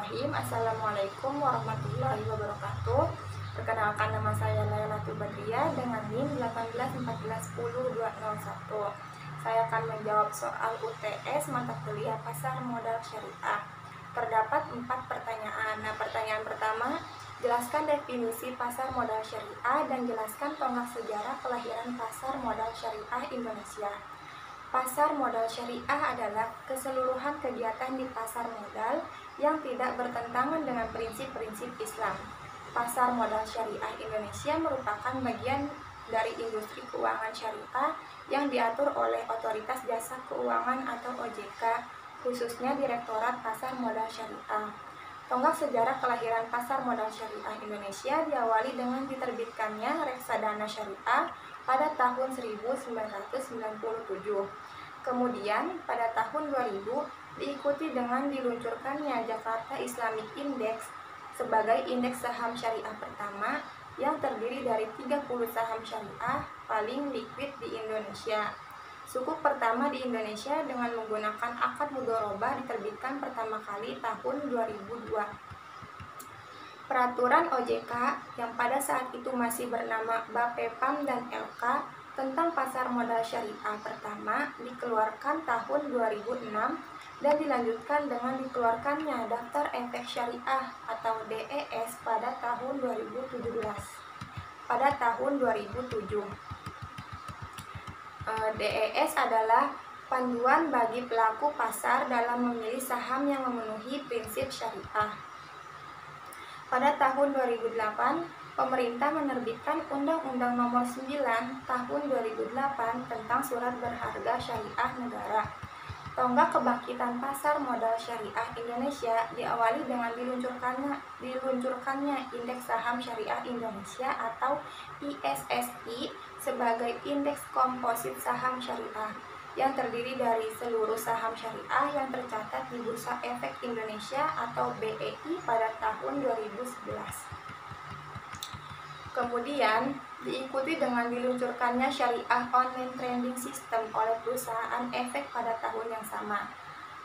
Bismillahirrahmanirrahim. Assalamualaikum warahmatullahi wabarakatuh. Perkenalkan, nama saya Lailatul Badriyah dengan NIM 181410201. Saya akan menjawab soal UTS mata kuliah Pasar Modal Syariah. Terdapat 4 pertanyaan. Pertanyaan pertama, jelaskan definisi pasar modal syariah dan jelaskan tonggak sejarah kelahiran pasar modal syariah Indonesia. Pasar modal syariah adalah keseluruhan kegiatan di pasar modal yang tidak bertentangan dengan prinsip-prinsip Islam. Pasar modal syariah Indonesia merupakan bagian dari industri keuangan syariah yang diatur oleh Otoritas Jasa Keuangan atau OJK, khususnya Direktorat Pasar Modal Syariah. Tonggak sejarah kelahiran pasar modal syariah Indonesia diawali dengan diterbitkannya Reksadana Syariah pada tahun 1997. Kemudian pada tahun 2000 diikuti dengan diluncurkannya Jakarta Islamic Index sebagai indeks saham syariah pertama yang terdiri dari 30 saham syariah paling likuid di Indonesia. Sukuk pertama di Indonesia dengan menggunakan akad mudharabah diterbitkan pertama kali tahun 2002. Peraturan OJK yang pada saat itu masih bernama Bapepam dan LK tentang pasar modal syariah pertama dikeluarkan tahun 2006 dan dilanjutkan dengan dikeluarkannya Daftar Efek Syariah atau DES pada tahun 2017. Pada tahun 2007, DES adalah panduan bagi pelaku pasar dalam memilih saham yang memenuhi prinsip syariah. Pada tahun 2008, pemerintah menerbitkan Undang-Undang Nomor 9 Tahun 2008 tentang Surat Berharga Syariah Negara. Tonggak kebangkitan pasar modal syariah Indonesia diawali dengan diluncurkannya Indeks Saham Syariah Indonesia atau ISSI sebagai indeks komposit saham syariah yang terdiri dari seluruh saham syariah yang tercatat di Bursa Efek Indonesia atau BEI pada tahun 2011. Kemudian diikuti dengan diluncurkannya Syariah Online Trading System oleh perusahaan efek pada tahun yang sama.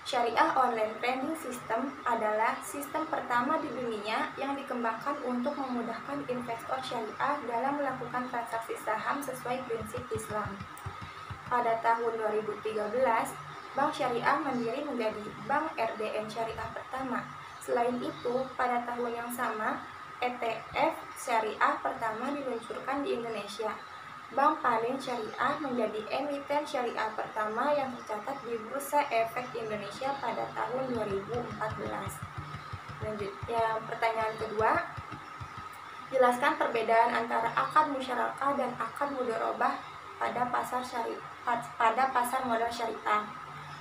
Syariah Online Trading System adalah sistem pertama di dunia yang dikembangkan untuk memudahkan investor syariah dalam melakukan transaksi saham sesuai prinsip Islam. Pada tahun 2013, Bank Syariah Mandiri menjadi Bank RDN Syariah pertama. Selain itu, pada tahun yang sama, ETF Syariah pertama diluncurkan di Indonesia. Bank Panin Syariah menjadi emiten syariah pertama yang tercatat di Bursa Efek Indonesia pada tahun 2014. Selanjutnya, pertanyaan kedua, jelaskan perbedaan antara akad musyarakah dan akad mudharabah pada pasar modal syariah.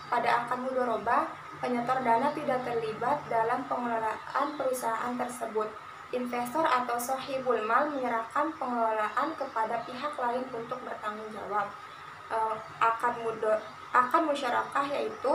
Pada akad mudharabah, penyetor dana tidak terlibat dalam pengelolaan perusahaan tersebut. Investor atau sohibul mal menyerahkan pengelolaan kepada pihak lain untuk bertanggung jawab. Akad musyarakah yaitu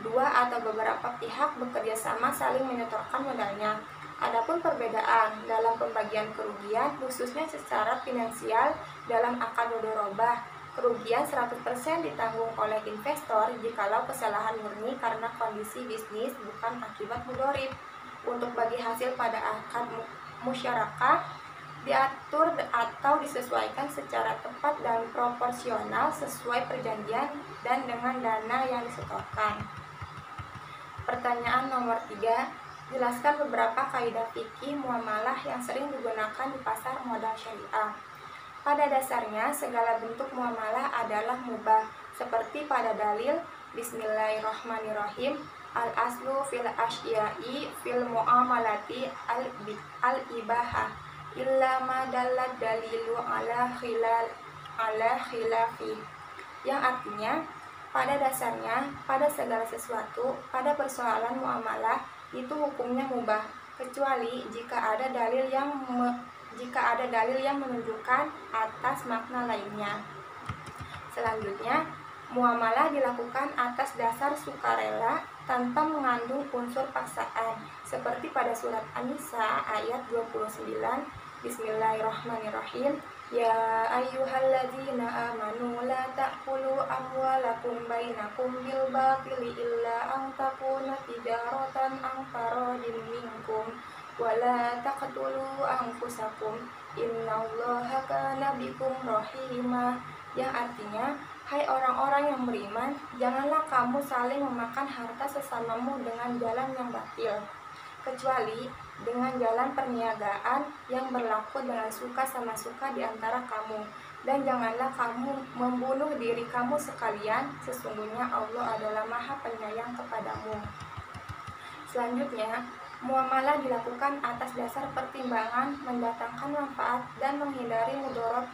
dua atau beberapa pihak bekerja sama saling menyetorkan modalnya. Adapun perbedaan dalam pembagian kerugian khususnya secara finansial dalam akad mudharabah, kerugian 100% ditanggung oleh investor jikalau kesalahan murni karena kondisi bisnis bukan akibat mudharib. Untuk bagi hasil pada akad musyarakah diatur atau disesuaikan secara tepat dan proporsional sesuai perjanjian dan dengan dana yang disetorkan. Pertanyaan nomor 3, jelaskan beberapa kaidah fikih muamalah yang sering digunakan di pasar modal syariah. Pada dasarnya, segala bentuk muamalah adalah mubah, seperti pada dalil Bismillahirrahmanirrahim, al-aslu fil asya'i fil mu'amalati al-ibahah illa ma dallat dalilu ala khilafi, yang artinya pada dasarnya pada segala sesuatu pada persoalan muamalah itu hukumnya mubah kecuali jika ada dalil yang menunjukkan atas makna lainnya. Selanjutnya, muamalah dilakukan atas dasar sukarela tanpa mengandung unsur paksaan, seperti pada surat An-Nisa ayat 29, Bismillahirrahmanirrahim, Ya ayyuhalladzina amanu la ta'kulu amwalakum bainakum bil batili illa an takuna tijaratan an ahadin minkum wa la taqtulu anfusakum innallaha kana bikum rahima, yang artinya, hai orang-orang yang beriman, janganlah kamu saling memakan harta sesamamu dengan jalan yang batil, kecuali dengan jalan perniagaan yang berlaku dengan suka sama suka di antara kamu. Dan janganlah kamu membunuh diri kamu sekalian, sesungguhnya Allah adalah Maha Penyayang kepadamu. Selanjutnya, muamalah dilakukan atas dasar pertimbangan mendatangkan manfaat dan menghindari mudarat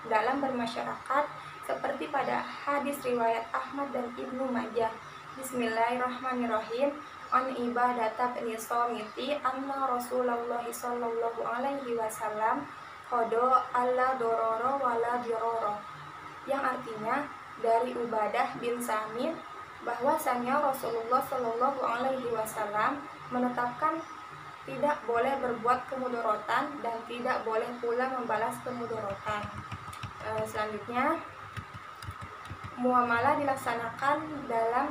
dalam bermasyarakat, seperti pada hadis riwayat Ahmad dan Ibnu Majah. Bismillahirrahmanirrahim. An ibadata bin Somiti anna Rasulullah sallallahu alaihi wasallam qada alla dororo wala diroro, yang artinya dari Ubadah bin Samit bahwasanya Rasulullah sallallahu alaihi wasallam menetapkan tidak boleh berbuat kemudorotan dan tidak boleh pula membalas kemudorotan. Selanjutnya, muamalah dilaksanakan dengan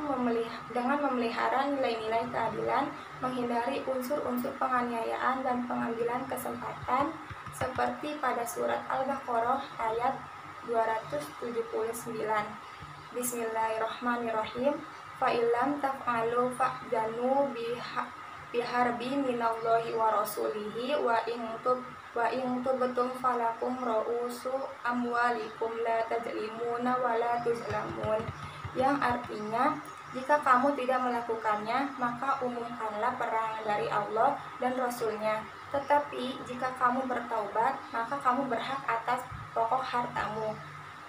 memelihara nilai-nilai keadilan, menghindari unsur-unsur penganiayaan dan pengambilan kesempatan, seperti pada surat Al-Baqarah ayat 279. Bismillahirrahmanirrahim. Fa illam taf'alu fa'janu biharbi minallahi wa rasulihi wa in tubtum falakum ra'usu amwalikum la tajlimuna wa la tuzlamun, yang artinya, jika kamu tidak melakukannya, maka umumkanlah perang dari Allah dan Rasulnya. Tetapi jika kamu bertaubat, maka kamu berhak atas pokok hartamu.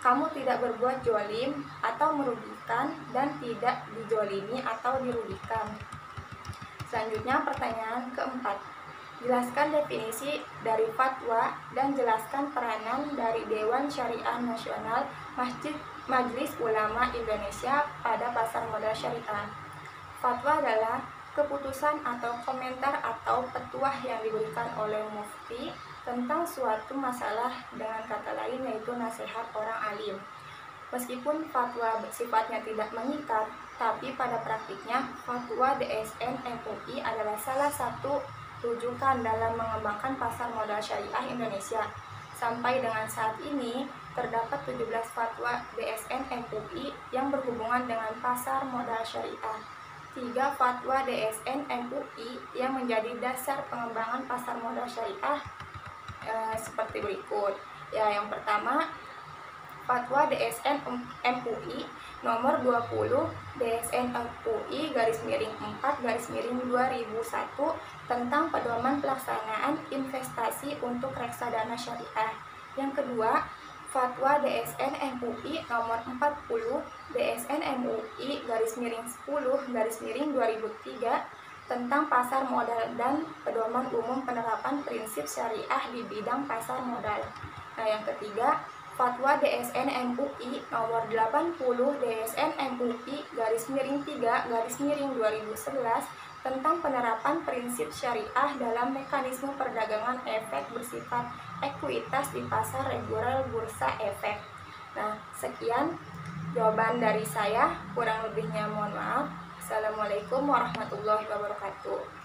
Kamu tidak berbuat jolim atau merugikan dan tidak dijolimi atau dirugikan. Selanjutnya, pertanyaan keempat. Jelaskan definisi dari fatwa dan jelaskan peranan dari Dewan Syariah Nasional Majelis Ulama Indonesia pada pasar modal syariah. Fatwa adalah keputusan atau komentar atau petuah yang diberikan oleh mufti tentang suatu masalah, dengan kata lain yaitu nasihat orang alim. Meskipun fatwa sifatnya tidak mengikat, tapi pada praktiknya fatwa DSN MUI adalah salah satu rujukan dalam mengembangkan pasar modal syariah Indonesia. Sampai dengan saat ini terdapat 17 fatwa DSN MUI yang berhubungan dengan pasar modal syariah. 3 fatwa DSN MUI yang menjadi dasar pengembangan pasar modal syariah seperti berikut. Yang pertama, Fatwa DSN MUI nomor 20 DSN MUI /4/2001 tentang pedoman pelaksanaan investasi untuk reksadana syariah. Yang kedua, Fatwa DSN MUI nomor 40 DSN MUI /10/2003 tentang pasar modal dan pedoman umum penerapan prinsip syariah di bidang pasar modal. Yang ketiga, Fatwa DSN MUI nomor 80 DSN MUI /3/2011 tentang penerapan prinsip syariah dalam mekanisme perdagangan efek bersifat ekuitas di pasar reguler bursa efek. Sekian jawaban dari saya, kurang lebihnya mohon maaf. Assalamualaikum warahmatullahi wabarakatuh.